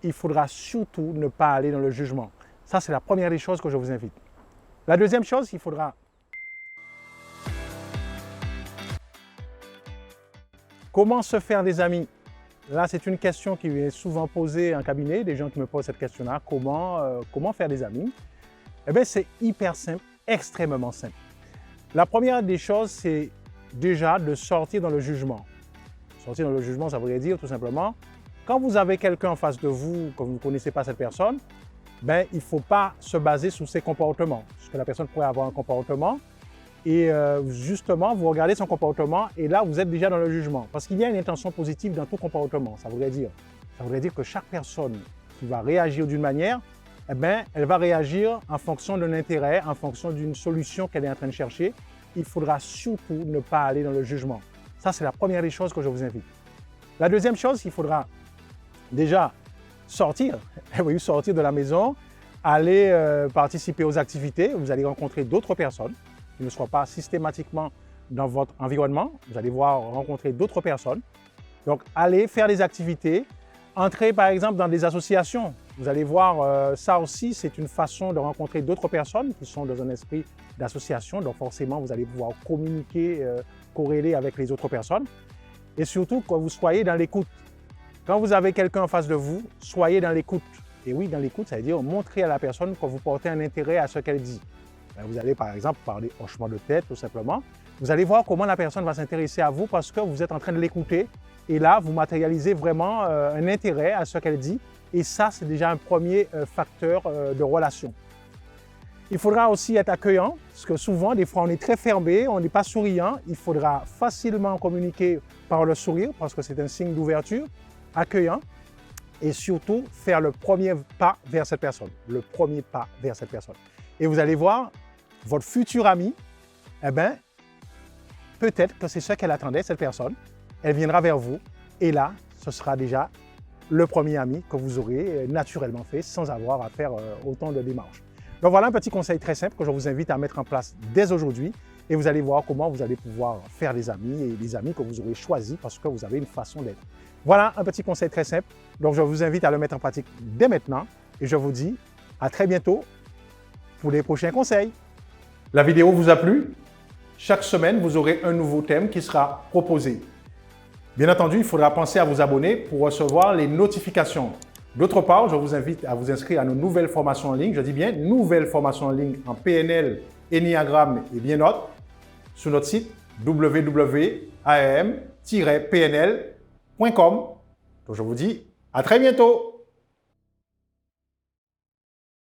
il faudra surtout ne pas aller dans le jugement. Ça, c'est la première des choses que je vous invite. La deuxième chose, il faudra comment se faire des amis. Là, c'est une question qui est souvent posée en cabinet, des gens qui me posent cette question-là, comment faire des amis? Eh bien, c'est hyper simple, extrêmement simple. La première des choses, c'est déjà de sortir dans le jugement. Sortir dans le jugement, ça voudrait dire tout simplement, quand vous avez quelqu'un en face de vous, que vous ne connaissez pas cette personne, ben, il ne faut pas se baser sur ses comportements. Parce que la personne pourrait avoir un comportement et justement, vous regardez son comportement et là, vous êtes déjà dans le jugement. Parce qu'il y a une intention positive dans tout comportement. Ça voudrait dire que chaque personne qui va réagir d'une manière, eh bien, elle va réagir en fonction d'un intérêt, en fonction d'une solution qu'elle est en train de chercher. Il faudra surtout ne pas aller dans le jugement. Ça, c'est la première des choses que je vous invite. La deuxième chose, il faudra déjà sortir, oui, sortir de la maison, aller participer aux activités. Vous allez rencontrer d'autres personnes qui ne soient pas systématiquement dans votre environnement. Vous allez rencontrer d'autres personnes. Donc, allez faire des activités. Entrez par exemple dans des associations. Vous allez voir, ça aussi, c'est une façon de rencontrer d'autres personnes qui sont dans un esprit d'association. Donc, forcément, vous allez pouvoir communiquer, corréler avec les autres personnes. Et surtout, que vous soyez dans l'écoute. Quand vous avez quelqu'un en face de vous, soyez dans l'écoute. Et oui, dans l'écoute, ça veut dire montrer à la personne que vous portez un intérêt à ce qu'elle dit. Vous allez par exemple parler hochement de tête, tout simplement. Vous allez voir comment la personne va s'intéresser à vous parce que vous êtes en train de l'écouter. Et là, vous matérialisez vraiment un intérêt à ce qu'elle dit. Et ça, c'est déjà un premier facteur de relation. Il faudra aussi être accueillant, parce que souvent, des fois, on est très fermé, on n'est pas souriant. Il faudra facilement communiquer par le sourire, parce que c'est un signe d'ouverture, accueillant. Et surtout, faire le premier pas vers cette personne. Le premier pas vers cette personne. Et vous allez voir, votre futur ami, eh bien, peut-être que c'est ce qu'elle attendait, cette personne. Elle viendra vers vous et là, ce sera déjà le premier ami que vous aurez naturellement fait sans avoir à faire autant de démarches. Donc voilà un petit conseil très simple que je vous invite à mettre en place dès aujourd'hui et vous allez voir comment vous allez pouvoir faire des amis et des amis que vous aurez choisis parce que vous avez une façon d'être. Voilà un petit conseil très simple. Donc je vous invite à le mettre en pratique dès maintenant et je vous dis à très bientôt pour les prochains conseils. La vidéo vous a plu? Chaque semaine, vous aurez un nouveau thème qui sera proposé. Bien entendu, il faudra penser à vous abonner pour recevoir les notifications. D'autre part, je vous invite à vous inscrire à nos nouvelles formations en ligne. Je dis bien nouvelles formations en ligne en PNL, Enneagramme et bien d'autres sur notre site www.am-pnl.com. Donc je vous dis à très bientôt.